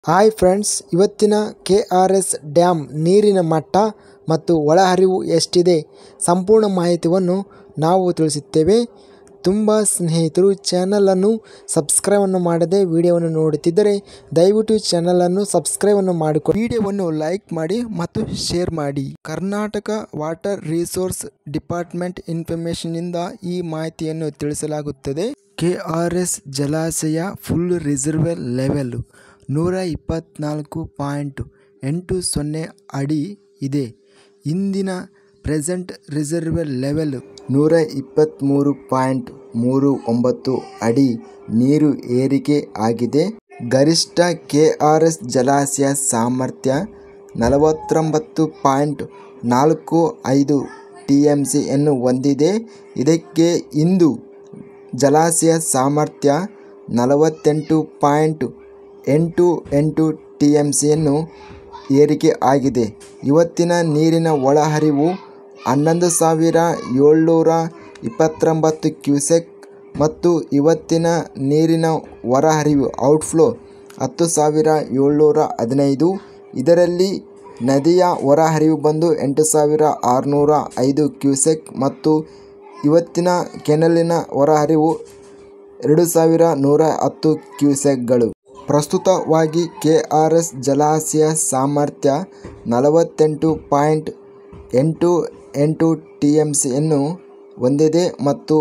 Hi friends, ಇವತ್ತಿನ KRS dam ನೀರಿನ ಮಟ್ಟ ಮತ್ತು ಒಳಹರಿವು ಎಷ್ಟಿದೆ ಸಂಪೂರ್ಣ ಮಾಹಿತಿಯನ್ನು ನಾವು ತಿಳಿಸುತ್ತೇವೆ. ತುಂಬ ಸ್ನೇಹಿತರು ಚಾನಲನ್ನು ಸಬ್ಸ್ಕ್ರೈಬನ್ನು ಮಾಡದೆ ವಿಡಿಯೋವನ್ನು ನೋಡುತ್ತಿದ್ದರೆ ದಯವಿಟ್ಟು ಚಾನಲನ್ನು ಸಬ್ಸ್ಕ್ರೈಬನ್ನು ಮಾಡಿಕೊಂಡು ವಿಡಿಯೋವನ್ನು ಲೈಕ್ ಮಾಡಿ ಮತ್ತು ಶೇರ್ ಮಾಡಿ. ಕರ್ನಾಟಕ ವಾಟರ್ ರಿಸೋರ್ಸ್ ಡಿಪಾರ್ಟ್ಮೆಂಟ್ ಇನ್ಫಾರ್ಮೇಷನ್ನಿಂದ ಈ ಮಾಹಿತಿಯನ್ನು ತಿಳಿಸಲಾಗುತ್ತದೆ. KRS ಜಲಾಶಯ ಫುಲ್ ರಿಸರ್ವೇರ್ ಲೆವೆಲ್ 124.80 ಅಡಿ ಇದೆ. ಇಂದಿನ ಪ್ರೆಸೆಂಟ್ ರಿಸರ್ವೇರ್ ಲೆವೆಲ್ 123.39 ಅಡಿ ನೀರು ಏರಿಕೆ ಆಗಿದೆ. ಗರಿಷ್ಠ KRS ಜಲಾಶಯ ಸಾಮರ್ಥ್ಯ 49.45 TMC ಯನ್ನು ಹೊಂದಿದೆ. ಇದಕ್ಕೆ ಇಂದು ಜಲಾಶಯ ಸಾಮರ್ಥ್ಯ 48.88 TMC ಯನ್ನು ಏರಿಕೆ ಆಗಿದೆ. ಇವತ್ತಿನ ನೀರಿನ ಒಳಹರಿವು 11,729 ಕ್ಯೂಸೆಕ್ ಮತ್ತು ಇವತ್ತಿನ ನೀರಿನ ಹೊರಹರಿವು ಔಟ್ಫ್ಲೋ 10,715. ಇದರಲ್ಲಿ ನದಿಯ ಹೊರಹರಿವು ಬಂದು 8,605 ಕ್ಯೂಸೆಕ್ ಮತ್ತು ಇವತ್ತಿನ ಕೆನಲಿನ ಹೊರಹರಿವು 2,110 ಕ್ಯೂಸೆಕ್ಗಳು. ಪ್ರಸ್ತುತವಾಗಿ KRS ಜಲಾಶಯ ಸಾಮರ್ಥ್ಯ 48.88 TMC ಯನ್ನು ಹೊಂದಿದೆ ಮತ್ತು